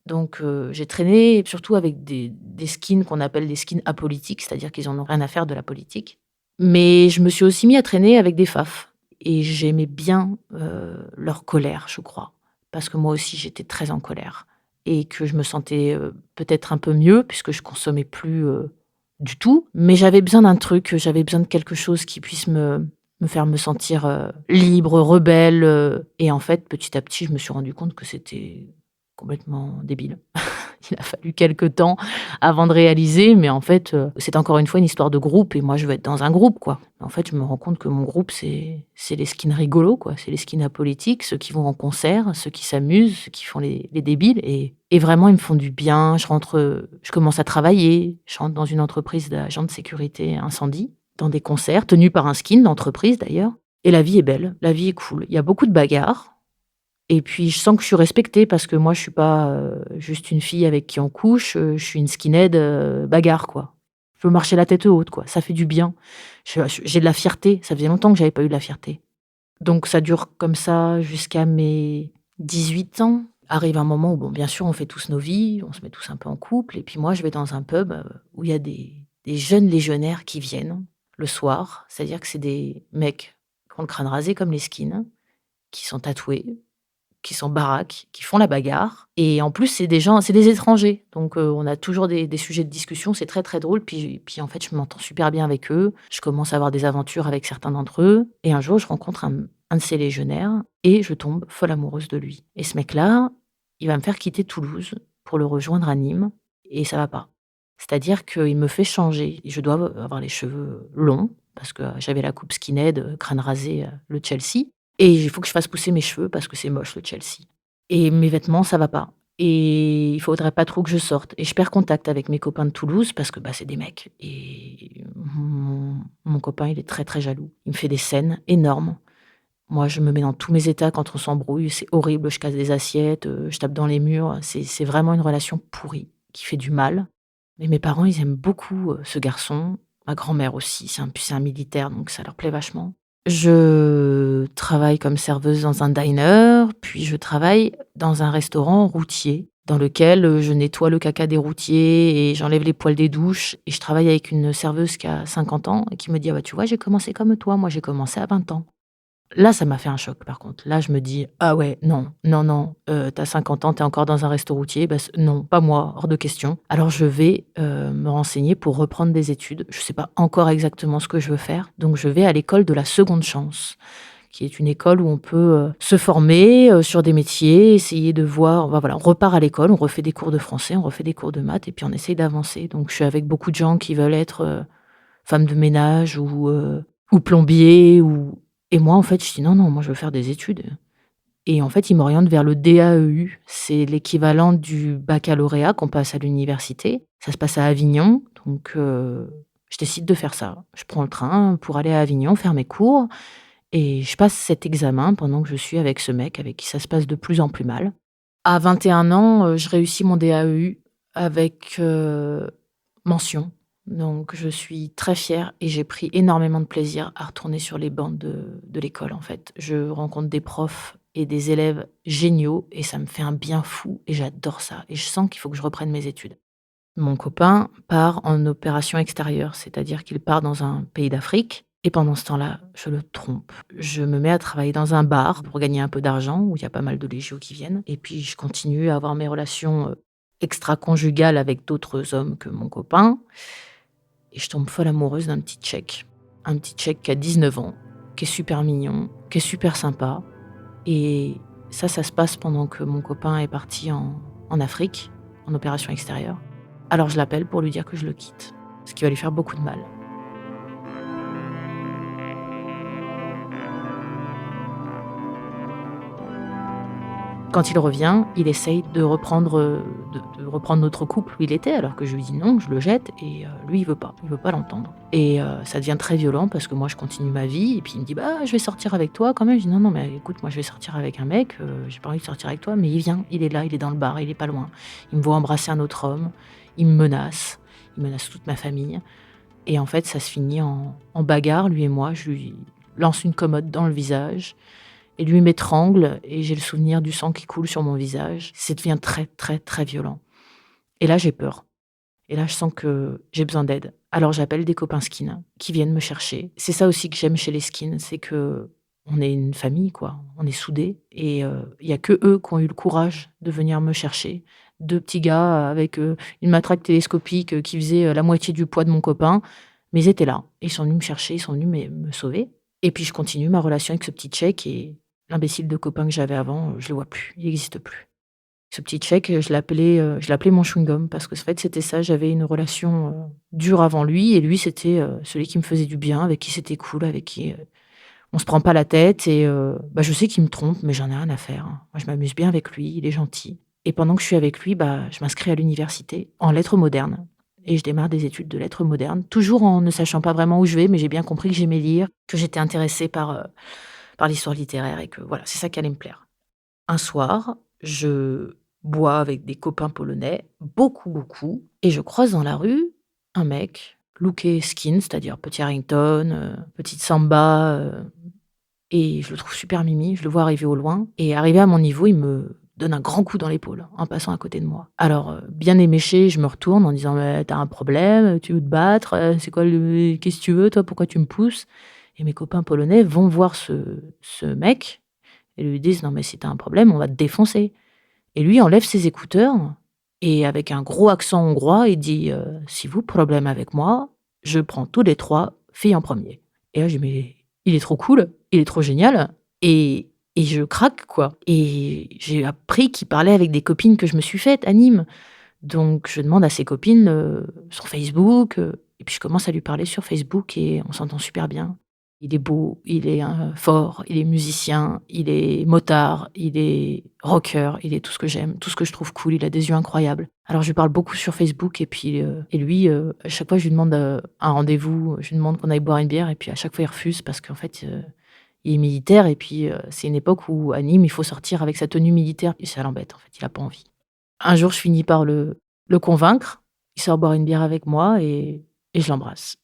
Donc j'ai traîné surtout avec des skins qu'on appelle des skins apolitiques, c'est-à-dire qu'ils en ont rien à faire de la politique. Mais je me suis aussi mis à traîner avec des faf et j'aimais bien, leur colère, je crois. Parce que moi aussi j'étais très en colère et que je me sentais, peut-être un peu mieux puisque je consommais plus, du tout. Mais j'avais besoin d'un truc, j'avais besoin de quelque chose qui puisse me faire me sentir, libre, rebelle, et en fait, petit à petit, je me suis rendu compte que c'était complètement débile. Il a fallu quelque temps avant de réaliser, mais en fait, c'est encore une fois une histoire de groupe et moi je veux être dans un groupe, quoi. En fait, je me rends compte que mon groupe, c'est les skins rigolos, quoi. C'est les skins apolitiques, ceux qui vont en concert, ceux qui s'amusent, ceux qui font les débiles et vraiment ils me font du bien. Je commence à travailler, je rentre dans une entreprise d'agent de sécurité incendie, dans des concerts tenus par un skin d'entreprise d'ailleurs et la vie est belle, la vie est cool. Il y a beaucoup de bagarres. Et puis je sens que je suis respectée parce que moi je suis pas, juste une fille avec qui on couche, je suis une skinhead, bagarre quoi. Je peux marcher la tête haute quoi, ça fait du bien. J'ai de la fierté, ça faisait longtemps que j'avais pas eu de la fierté. Donc ça dure comme ça jusqu'à mes 18 ans. Arrive un moment où bon, bien sûr, on fait tous nos vies, on se met tous un peu en couple et puis moi je vais dans un pub, où il y a des jeunes légionnaires qui viennent le soir. C'est-à-dire que c'est des mecs qui ont le crâne rasé comme les skins, qui sont tatoués, qui sont baraques, qui font la bagarre et en plus, c'est des étrangers donc on a toujours des sujets de discussion, c'est très, très drôle puis en fait, je m'entends super bien avec eux. Je commence à avoir des aventures avec certains d'entre eux et un jour, je rencontre un de ces légionnaires et je tombe folle amoureuse de lui et ce mec-là, il va me faire quitter Toulouse pour le rejoindre à Nîmes et ça va pas. C'est-à-dire qu'il me fait changer et je dois avoir les cheveux longs parce que j'avais la coupe skinhead, crâne rasé, le Chelsea et il faut que je fasse pousser mes cheveux parce que c'est moche le Chelsea et mes vêtements, ça va pas et il faudrait pas trop que je sorte et je perds contact avec mes copains de Toulouse parce que, c'est des mecs et mon copain, il est très, très jaloux. Il me fait des scènes énormes. Moi, je me mets dans tous mes états quand on s'embrouille, c'est horrible, je casse des assiettes, je tape dans les murs, c'est vraiment une relation pourrie qui fait du mal. Mais mes parents, ils aiment beaucoup, ce garçon. Ma grand-mère aussi, c'est un militaire, donc ça leur plaît vachement. Je travaille comme serveuse dans un diner, puis je travaille dans un restaurant routier dans lequel, je nettoie le caca des routiers et j'enlève les poils des douches et je travaille avec une serveuse qui a 50 ans et qui me dit: «Ah bah, tu vois, j'ai commencé comme toi, moi j'ai commencé à 20 ans». Là, ça m'a fait un choc par contre. Là, je me dis: «Ah ouais, non, non, non, tu 50 ans, t'es encore dans un resto routier, non, pas moi, hors de question». Alors je vais, me renseigner pour reprendre des études. Je sais pas encore exactement ce que je veux faire, donc je vais à l'école de la seconde chance, qui est une école où on peut, se former, sur des métiers, essayer de voir voilà, on repart à l'école, on refait des cours de français, on refait des cours de maths et puis on essaye d'avancer. Donc je suis avec beaucoup de gens qui veulent être, femme de ménage ou plombier ou et moi, en fait, je dis: «Non, non, moi, je veux faire des études» et en fait, ils m'orientent vers le DAEU. C'est l'équivalent du baccalauréat qu'on passe à l'université. Ça se passe à Avignon, donc je décide de faire ça. Je prends le train pour aller à Avignon faire mes cours Et je passe cet examen pendant que je suis avec ce mec avec qui ça se passe de plus en plus mal. À 21 ans, je réussis mon DAEU avec, mention. Donc je suis très fière et j'ai pris énormément de plaisir à retourner sur les bancs de l'école, en fait. Je rencontre des profs et des élèves géniaux et ça me fait un bien fou et j'adore ça et je sens qu'il faut que je reprenne mes études. Mon copain part en opération extérieure, c'est-à-dire qu'il part dans un pays d'Afrique et pendant ce temps-là, je le trompe. Je me mets à travailler dans un bar pour gagner un peu d'argent, où il y a pas mal de légios qui viennent et puis je continue à avoir mes relations, extraconjugales avec d'autres hommes que mon copain et je tombe folle amoureuse d'un petit Tchèque. Un petit Tchèque qui a 19 ans, qui est super mignon, qui est super sympa et ça se passe pendant que mon copain est parti en Afrique, en opération extérieure. Alors je l'appelle pour lui dire que je le quitte, ce qui va lui faire beaucoup de mal. Quand il revient, il essaye de reprendre notre couple où il était, alors que je lui dis non, je le jette et lui il veut pas l'entendre. Et ça devient très violent parce que moi je continue ma vie et puis il me dit: «Bah, je vais sortir avec toi quand même». Je dis: «Non, non, mais écoute, moi je vais sortir avec un mec, j'ai pas envie de sortir avec toi». Mais il vient, il est là, il est dans le bar, il est pas loin. Il me voit embrasser un autre homme, il menace toute ma famille et en fait ça se finit en bagarre, lui et moi. Je lui lance une commode dans le visage et lui m'étrangle et j'ai le souvenir du sang qui coule sur mon visage. Ça devient très, très, très violent. Et là, j'ai peur. Et là, je sens que j'ai besoin d'aide. Alors j'appelle des copains skins qui viennent me chercher. C'est ça aussi que j'aime chez les skins, c'est que on est une famille, quoi. On est soudés et il y a que eux qui ont eu le courage de venir me chercher. 2 petits gars avec, une matraque télescopique, qui faisait, la moitié du poids de mon copain, mais ils étaient là. Ils sont venus me chercher, ils sont venus me sauver et puis je continue ma relation avec ce petit Tchèque et l'imbécile de copain que j'avais avant, je le vois plus, il n'existe plus. Ce petit Tchèque, je l'appelais mon chewing-gum parce que en fait, c'était ça, j'avais une relation, dure avant lui et lui, c'était, celui qui me faisait du bien, avec qui c'était cool, avec qui, on se prend pas la tête et bah, je sais qu'il me trompe, mais j'en ai rien à faire, hein. Moi, je m'amuse bien avec lui, il est gentil et pendant que je suis avec lui, bah, je m'inscris à l'université en lettres modernes et je démarre des études de lettres modernes, toujours en ne sachant pas vraiment où je vais, mais j'ai bien compris que j'aimais lire, que j'étais intéressée par l'histoire littéraire et que voilà, c'est ça qui allait me plaire. Un soir, je bois avec des copains polonais, beaucoup, beaucoup, et je croise dans la rue un mec, looké skin, c'est-à-dire petit Harrington, petite samba, et je le trouve super mimi. Je le vois arriver au loin et arrivé à mon niveau, il me donne un grand coup dans l'épaule en passant à côté de moi. Alors, bien éméchée, je me retourne en disant: «Mais tu un problème? Tu veux te battre? C'est quoi le qu'est-ce que tu veux toi? Pourquoi tu me pousses?» Et mes copains polonais vont voir ce mec et lui disent: «Non mais si tu un problème, on va te défoncer». Et lui enlève ses écouteurs et avec un gros accent hongrois, il dit: «Si vous problème avec moi, je prends tous les 3 filles en premier». Et là, je dis: «Mais il est trop cool, il est trop génial» et je craque, quoi. Et j'ai appris qu'il parlait avec des copines que je me suis faites à Nîmes. Donc je demande à ses copines, sur Facebook, et puis je commence à lui parler sur Facebook et on s'entend super bien. Il est beau, il est, fort, il est musicien, il est motard, il est rocker, il est tout ce que j'aime, tout ce que je trouve cool, il a des yeux incroyables. Alors je lui parle beaucoup sur Facebook et puis, et lui, à chaque fois je lui demande, un rendez-vous, je lui demande qu'on aille boire une bière et puis à chaque fois il refuse parce qu'en fait, il est militaire et puis, c'est une époque où à Nîmes, il faut sortir avec sa tenue militaire et ça l'embête en fait, il a pas envie. Un jour je finis par le convaincre, il sort boire une bière avec moi et je l'embrasse.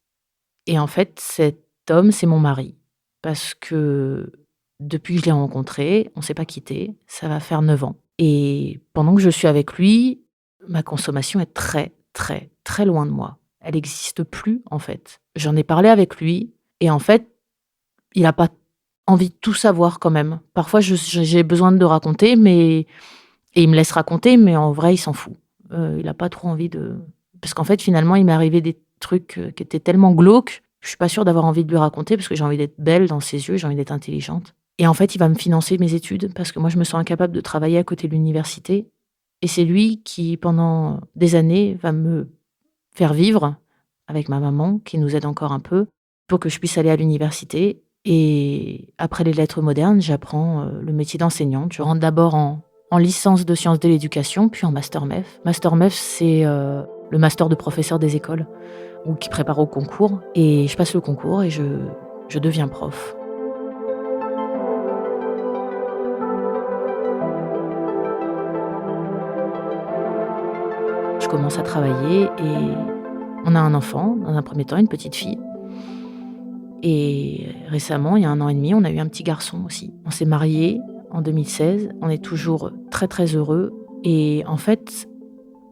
Et en fait, cet homme, c'est mon mari. Parce que depuis que je l'ai rencontré, on s'est pas quittés, ça va faire 9 ans. Et pendant que je suis avec lui, ma consommation est très, très, très loin de moi. Elle n'existe plus, en fait. J'en ai parlé avec lui et en fait, il a pas envie de tout savoir quand même. Parfois, j'ai besoin de raconter, mais et il me laisse raconter, mais en vrai, il s'en fout. Il a pas trop envie de parce qu'en fait, finalement, il m'est arrivé des trucs, qui étaient tellement glauques, je suis pas sûre d'avoir envie de lui raconter parce que j'ai envie d'être belle dans ses yeux, j'ai envie d'être intelligente. Et en fait, il va me financer mes études parce que moi, je me sens incapable de travailler à côté de l'université et c'est lui qui, pendant des années, va me faire vivre avec ma maman qui nous aide encore un peu pour que je puisse aller à l'université et après les lettres modernes, j'apprends, le métier d'enseignante. Je rentre d'abord en licence de sciences de l'éducation, puis en master MEF. Master MEF, c'est, le master de professeur des écoles ou qui prépare au concours et je passe le concours et je deviens prof. je commence à travailler et on a un enfant, dans un premier temps, une petite fille. Et récemment, il y a 1 an et demi, on a eu un petit garçon aussi. On s'est mariés en 2016, on est toujours très, très heureux et en fait,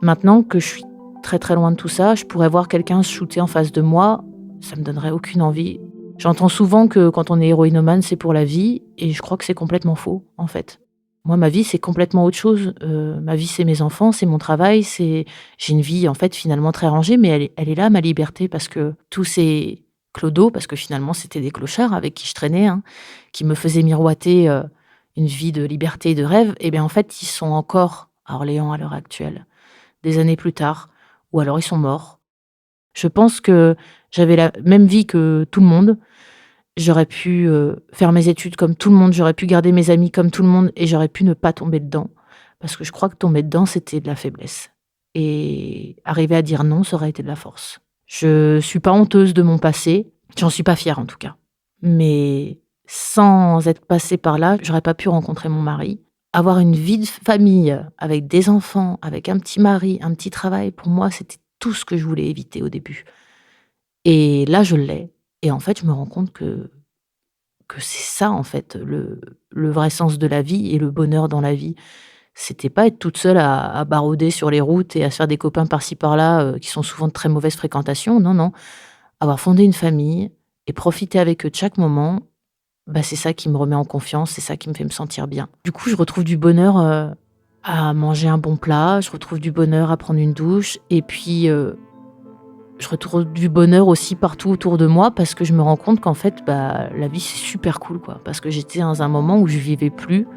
maintenant que je suis très, très loin de tout ça, je pourrais voir quelqu'un se shooter en face de moi, ça me donnerait aucune envie. J'entends souvent que quand on est héroïnomane, c'est pour la vie et je crois que c'est complètement faux, en fait. Moi, ma vie, c'est complètement autre chose. Ma vie, c'est mes enfants, c'est mon travail, j'ai une vie, en fait, finalement très rangée, mais elle est là, ma liberté, parce que tous ces clodos, parce que finalement, c'était des clochards avec qui je traînais, hein, qui me faisaient miroiter, une vie de liberté et de rêve et bien, en fait, ils sont encore à Orléans à l'heure actuelle, des années plus tard, ou alors ils sont morts. Je pense que j'avais la même vie que tout le monde. J'aurais pu, faire mes études comme tout le monde, j'aurais pu garder mes amis comme tout le monde et j'aurais pu ne pas tomber dedans. Parce que je crois que tomber dedans, c'était de la faiblesse et arriver à dire non, ça aurait été de la force. Je suis pas honteuse de mon passé, j'en suis pas fière en tout cas. Mais sans être passée par là, j'aurais pas pu rencontrer mon mari. Avoir une vie de famille avec des enfants, avec un petit mari, un petit travail, pour moi, c'était tout ce que je voulais éviter au début. Et là, je l'ai. Et en fait, je me rends compte que c'est ça, en fait, le vrai sens de la vie et le bonheur dans la vie. C'était pas être toute seule à barouder sur les routes et à se faire des copains par-ci par-là, qui sont souvent de très mauvaise fréquentation. Non, non. Avoir fondé une famille et profiter avec eux de chaque moment, bah, c'est ça qui me remet en confiance, c'est ça qui me fait me sentir bien. Du coup, je retrouve du bonheur, à manger un bon plat, je retrouve du bonheur à prendre une douche et puis, je retrouve du bonheur aussi partout autour de moi parce que je me rends compte qu'en fait, bah, la vie, c'est super cool, quoi. Parce que j'étais dans un moment où je vivais plus,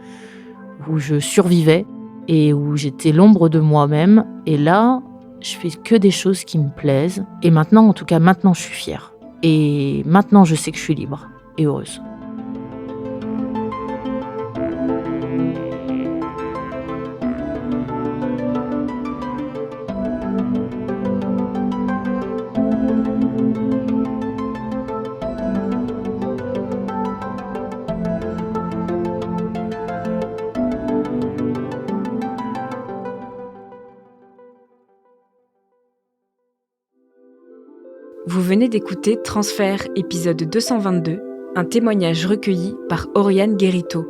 où je survivais et où j'étais l'ombre de moi-même. Et là, je fais que des choses qui me plaisent. Et maintenant, en tout cas, maintenant, je suis fière. Et maintenant, je sais que je suis libre et heureuse. Vous venez d'écouter Transfert, épisode 222, un témoignage recueilli par Oriane Guérito.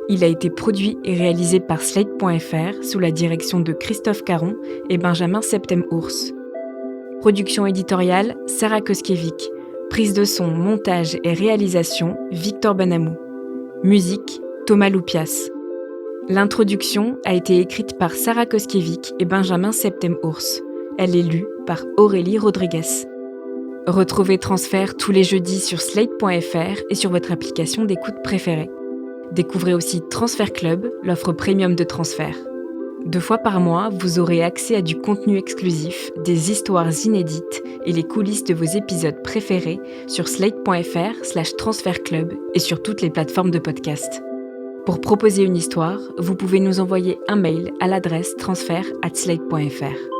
Il a été produit et réalisé par Slate.fr sous la direction de Christophe Caron et Benjamin Septem-Ours. Production éditoriale, Sarah Koskiewicz. Prise de son, montage et réalisation, Victor Benamou. Musique, Thomas Loupias. L'introduction a été écrite par Sarah Koskiewicz et Benjamin Septem-Ours. Elle est lue par Aurélie Rodriguez. Retrouvez Transfert tous les jeudis sur Slate.fr et sur votre application d'écoute préférée. Découvrez aussi Transfert Club, l'offre premium de Transfert. 2 fois par mois, vous aurez accès à du contenu exclusif, des histoires inédites et les coulisses de vos épisodes préférés sur slate.fr/transfertclub et sur toutes les plateformes de podcast. Pour proposer une histoire, vous pouvez nous envoyer un mail à l'adresse transfert@slate.fr.